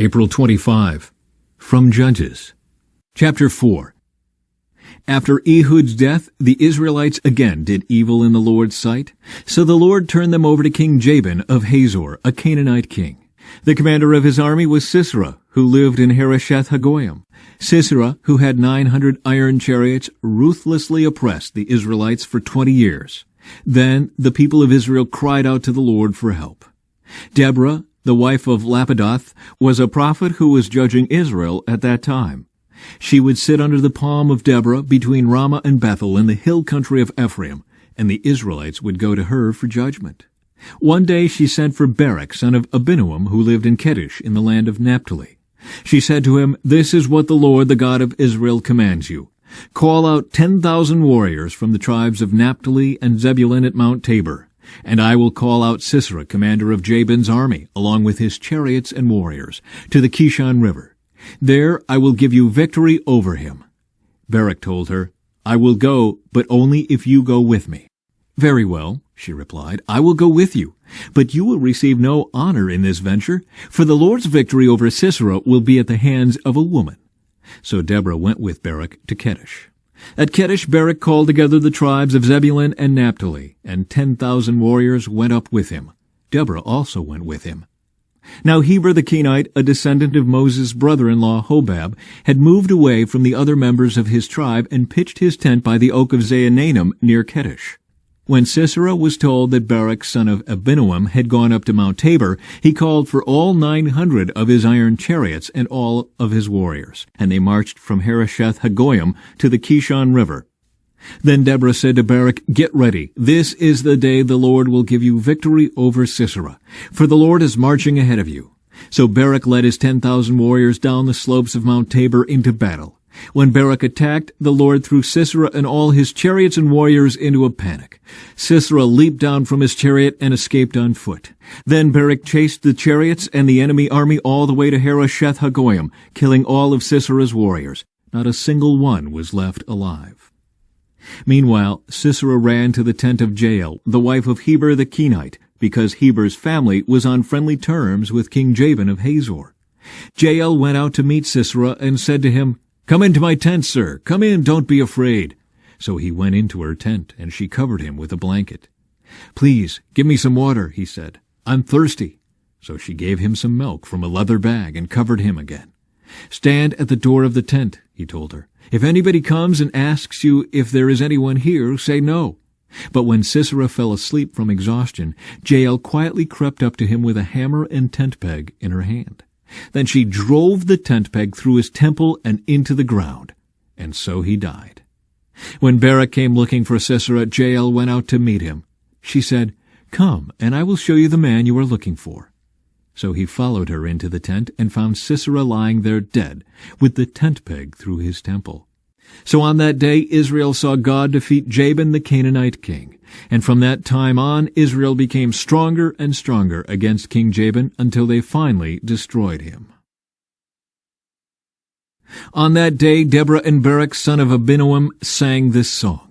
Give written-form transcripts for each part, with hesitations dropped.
April 25. From Judges. Chapter 4. After Ehud's death, the Israelites again did evil in the Lord's sight. So the Lord turned them over to King Jabin of Hazor, a Canaanite king. The commander of his army was Sisera, who lived in Harosheth-Hagoyim. Sisera, who had 900 iron chariots, ruthlessly oppressed the Israelites for 20 years. Then the people of Israel cried out to the Lord for help. Deborah, the wife of Lapidoth, was a prophet who was judging Israel at that time. She would sit under the palm of Deborah between Ramah and Bethel in the hill country of Ephraim, and the Israelites would go to her for judgment. One day she sent for Barak, son of Abinoam, who lived in Kedesh in the land of Naphtali. She said to him, "This is what the Lord, the God of Israel, commands you. Call out 10,000 warriors from the tribes of Naphtali and Zebulun at Mount Tabor. And I will call out Sisera, commander of Jabin's army, along with his chariots and warriors, to the Kishon River. There I will give you victory over him." Barak told her, "I will go, but only if you go with me." "Very well," she replied, "I will go with you, but you will receive no honor in this venture, for the Lord's victory over Sisera will be at the hands of a woman." So Deborah went with Barak to Kedesh. At Kedesh, Barak called together the tribes of Zebulun and Naphtali, and 10,000 warriors went up with him. Deborah also went with him. Now Heber the Kenite, a descendant of Moses' brother-in-law Hobab, had moved away from the other members of his tribe and pitched his tent by the oak of Zaanannim near Kedesh. When Sisera was told that Barak, son of Abinoam, had gone up to Mount Tabor, he called for all 900 of his iron chariots and all of his warriors, and they marched from Harosheth-Hagoyim to the Kishon River. Then Deborah said to Barak, "Get ready. This is the day the Lord will give you victory over Sisera, for the Lord is marching ahead of you." So Barak led his 10,000 warriors down the slopes of Mount Tabor into battle. When Barak attacked, the Lord threw Sisera and all his chariots and warriors into a panic. Sisera leaped down from his chariot and escaped on foot. Then Barak chased the chariots and the enemy army all the way to Harosheth-Hagoyim, killing all of Sisera's warriors. Not a single one was left alive. Meanwhile, Sisera ran to the tent of Jael, the wife of Heber the Kenite, because Heber's family was on friendly terms with King Jabin of Hazor. Jael went out to meet Sisera and said to him, "Come into my tent, sir. Come in, don't be afraid." So he went into her tent, and she covered him with a blanket. "Please, give me some water," he said. "I'm thirsty." So she gave him some milk from a leather bag and covered him again. "Stand at the door of the tent," he told her. "If anybody comes and asks you if there is anyone here, say no." But when Sisera fell asleep from exhaustion, Jael quietly crept up to him with a hammer and tent peg in her hand. Then she drove the tent peg through his temple and into the ground, and so he died. When Barak came looking for Sisera, Jael went out to meet him. She said, "Come, and I will show you the man you are looking for." So he followed her into the tent and found Sisera lying there dead, with the tent peg through his temple. So on that day Israel saw God defeat Jabin the Canaanite king. And from that time on, Israel became stronger and stronger against King Jabin until they finally destroyed him. On that day, Deborah and Barak, son of Abinoam, sang this song.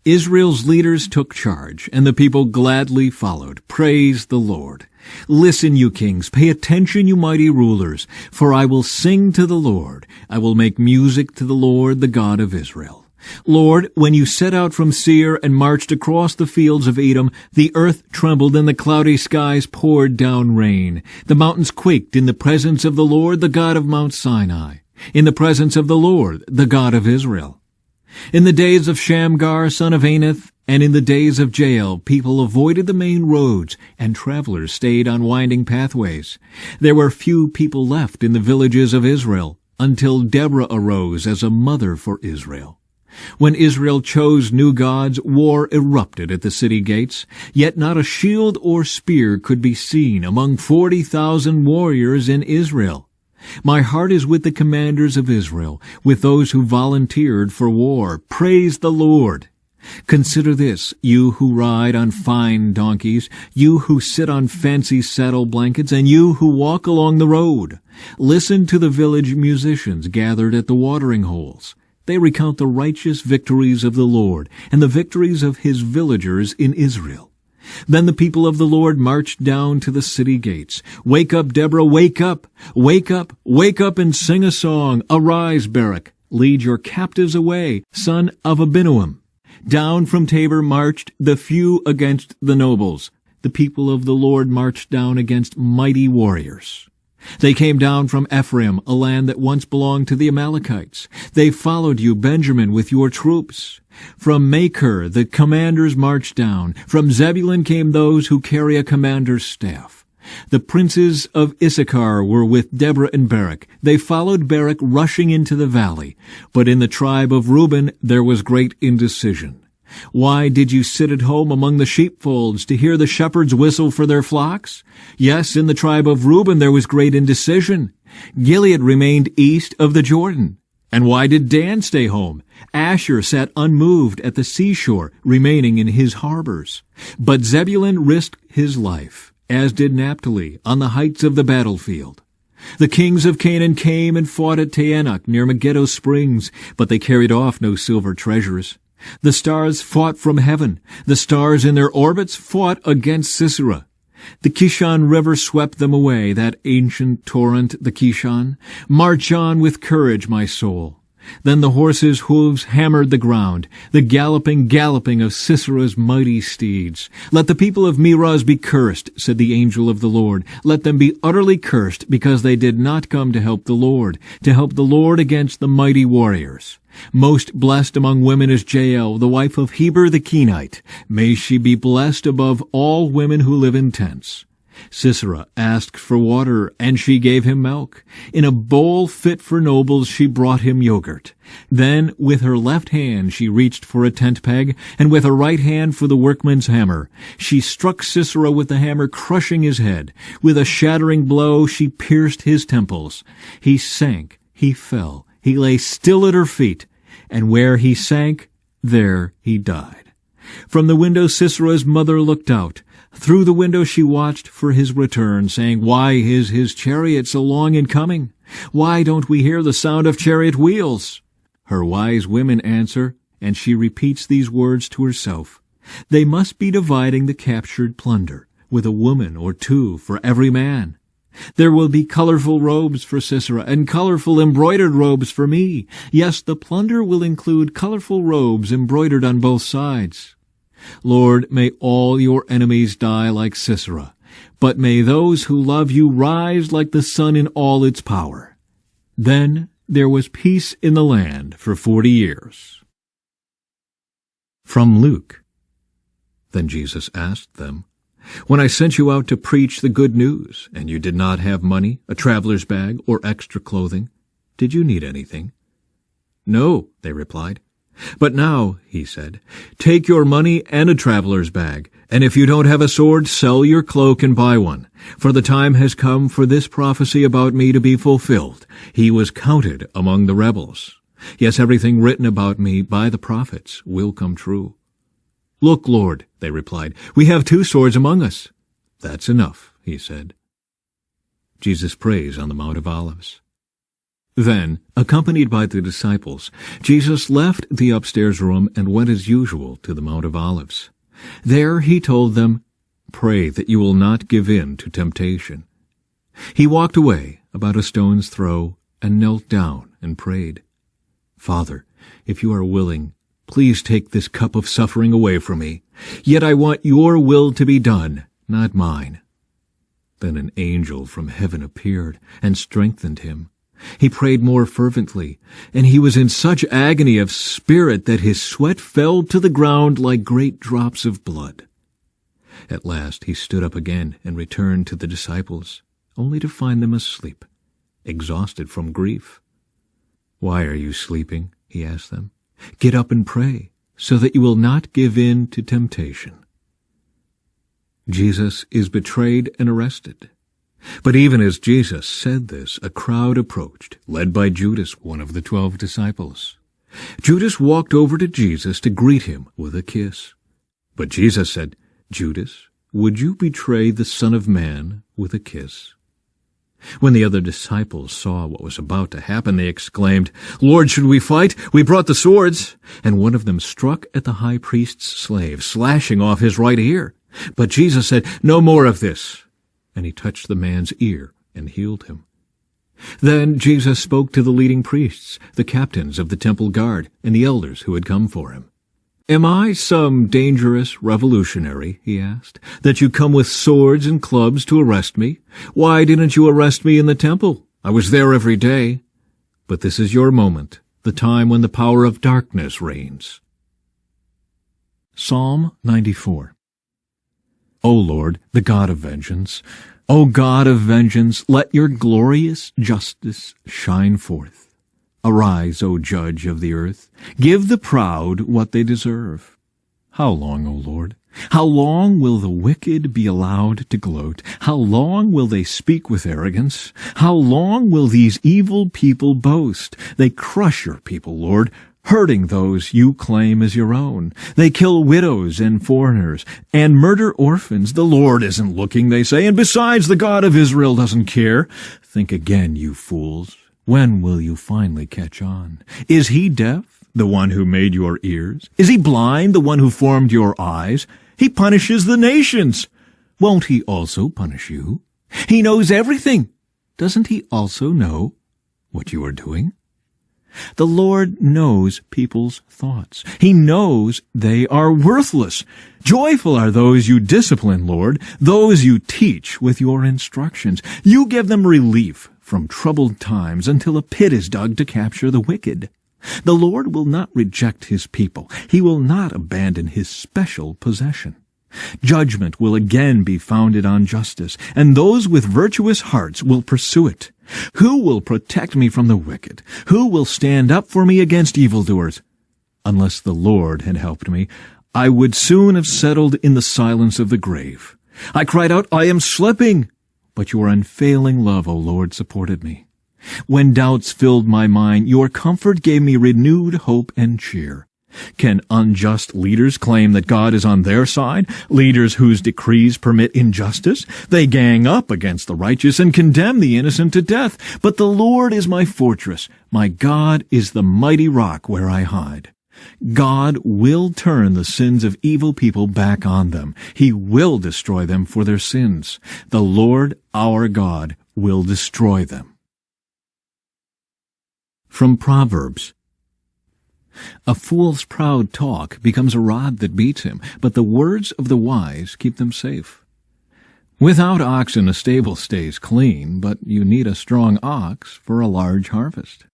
Israel's leaders took charge, and the people gladly followed. Praise the Lord. Listen, you kings, pay attention, you mighty rulers, for I will sing to the Lord. I will make music to the Lord, the God of Israel. Lord, when you set out from Seir and marched across the fields of Edom, the earth trembled and the cloudy skies poured down rain. The mountains quaked in the presence of the Lord, the God of Mount Sinai, in the presence of the Lord, the God of Israel. In the days of Shamgar, son of Anath, and in the days of Jael, people avoided the main roads, and travelers stayed on winding pathways. There were few people left in the villages of Israel, until Deborah arose as a mother for Israel. When Israel chose new gods, war erupted at the city gates, yet not a shield or spear could be seen among 40,000 warriors in Israel. My heart is with the commanders of Israel, with those who volunteered for war. Praise the Lord! Consider this, you who ride on fine donkeys, you who sit on fancy saddle blankets, and you who walk along the road. Listen to the village musicians gathered at the watering holes. They recount the righteous victories of the Lord and the victories of his villagers in Israel. Then the people of the Lord marched down to the city gates. Wake up, Deborah, wake up! Wake up, wake up and sing a song. Arise, Barak, lead your captives away, son of Abinoam. Down from Tabor marched the few against the nobles. The people of the Lord marched down against mighty warriors. They came down from Ephraim, a land that once belonged to the Amalekites. They followed you, Benjamin, with your troops. From Machir the commanders marched down. From Zebulun came those who carry a commander's staff. The princes of Issachar were with Deborah and Barak. They followed Barak rushing into the valley. But in the tribe of Reuben there was great indecision. Why did you sit at home among the sheepfolds to hear the shepherds whistle for their flocks? Yes, in the tribe of Reuben there was great indecision. Gilead remained east of the Jordan. And why did Dan stay home? Asher sat unmoved at the seashore, remaining in his harbors. But Zebulun risked his life, as did Naphtali, on the heights of the battlefield. The kings of Canaan came and fought at Taanach near Megiddo springs, but they carried off no silver treasures. The stars fought from heaven. The stars in their orbits fought against Sisera. The Kishon River swept them away, that ancient torrent, the Kishon. March on with courage, my soul. Then the horses' hooves hammered the ground, the galloping of Sisera's mighty steeds. Let the people of Meroz be cursed, said the angel of the Lord. Let them be utterly cursed, because they did not come to help the Lord against the mighty warriors. Most blessed among women is Jael, the wife of Heber the Kenite. May she be blessed above all women who live in tents. Sisera asked for water, and she gave him milk. In a bowl fit for nobles she brought him yogurt. Then with her left hand she reached for a tent peg, and with her right hand for the workman's hammer. She struck Sisera with the hammer, crushing his head. With a shattering blow she pierced his temples. He sank, he fell, he lay still at her feet, and where he sank, there he died. From the window Sisera's mother looked out. Through the window she watched for his return, saying, Why is his chariot so long in coming? Why don't we hear the sound of chariot wheels? Her wise women answer, and she repeats these words to herself. They must be dividing the captured plunder, with a woman or two for every man. There will be colorful robes for Sisera, and colorful embroidered robes for me. Yes, the plunder will include colorful robes embroidered on both sides. Lord, may all your enemies die like Sisera, but may those who love you rise like the sun in all its power. Then there was peace in the land for 40 years. From Luke. Then Jesus asked them, When I sent you out to preach the good news, and you did not have money, a traveler's bag, or extra clothing, did you need anything? No, they replied. But now, he said, take your money and a traveler's bag, and if you don't have a sword, sell your cloak and buy one. For the time has come for this prophecy about me to be fulfilled. He was counted among the rebels. Yes, everything written about me by the prophets will come true. Look, Lord, they replied, we have 2 swords among us. That's enough, he said. Jesus prays on the Mount of Olives. Then, accompanied by the disciples, Jesus left the upstairs room and went as usual to the Mount of Olives. There he told them, Pray that you will not give in to temptation. He walked away about a stone's throw and knelt down and prayed. Father, if you are willing, please take this cup of suffering away from me. Yet I want your will to be done, not mine. Then an angel from heaven appeared and strengthened him. He prayed more fervently, and he was in such agony of spirit that his sweat fell to the ground like great drops of blood. At last he stood up again and returned to the disciples, only to find them asleep, exhausted from grief. Why are you sleeping? He asked them. Get up and pray, so that you will not give in to temptation. Jesus is betrayed and arrested. But even as Jesus said this, a crowd approached, led by Judas, one of the 12 disciples. Judas walked over to Jesus to greet him with a kiss. But Jesus said, Judas, would you betray the Son of Man with a kiss? When the other disciples saw what was about to happen, they exclaimed, Lord, should we fight? We brought the swords. And one of them struck at the high priest's slave, slashing off his right ear. But Jesus said, "No more of this." And he touched the man's ear and healed him. Then Jesus spoke to the leading priests, the captains of the temple guard, and the elders who had come for him. "Am I some dangerous revolutionary," he asked, "that you come with swords and clubs to arrest me? Why didn't you arrest me in the temple? I was there every day. But this is your moment, the time when the power of darkness reigns." Psalm 94. O Lord, the God of vengeance, O God of vengeance, let your glorious justice shine forth. Arise, O Judge of the earth. Give the proud what they deserve. How long, O Lord? How long will the wicked be allowed to gloat? How long will they speak with arrogance? How long will these evil people boast? They crush your people, Lord, hurting those you claim as your own. They kill widows and foreigners and murder orphans. The Lord isn't looking, they say, and besides, the God of Israel doesn't care. Think again, you fools. When will you finally catch on? Is he deaf, the one who made your ears? Is he blind, the one who formed your eyes? He punishes the nations. Won't he also punish you? He knows everything. Doesn't he also know what you are doing? The Lord knows people's thoughts. He knows they are worthless. Joyful are those you discipline, Lord, those you teach with your instructions. You give them relief from troubled times until a pit is dug to capture the wicked. The Lord will not reject his people. He will not abandon his special possession. Judgment will again be founded on justice, and those with virtuous hearts will pursue it. Who will protect me from the wicked? Who will stand up for me against evildoers? Unless the Lord had helped me, I would soon have settled in the silence of the grave. I cried out, "I am slipping!" But your unfailing love, O Lord, supported me. When doubts filled my mind, your comfort gave me renewed hope and cheer. Can unjust leaders claim that God is on their side? Leaders whose decrees permit injustice? They gang up against the righteous and condemn the innocent to death. But the Lord is my fortress. My God is the mighty rock where I hide. God will turn the sins of evil people back on them. He will destroy them for their sins. The Lord our God will destroy them. From Proverbs. A fool's proud talk becomes a rod that beats him, but the words of the wise keep them safe. Without oxen a stable stays clean, but you need a strong ox for a large harvest.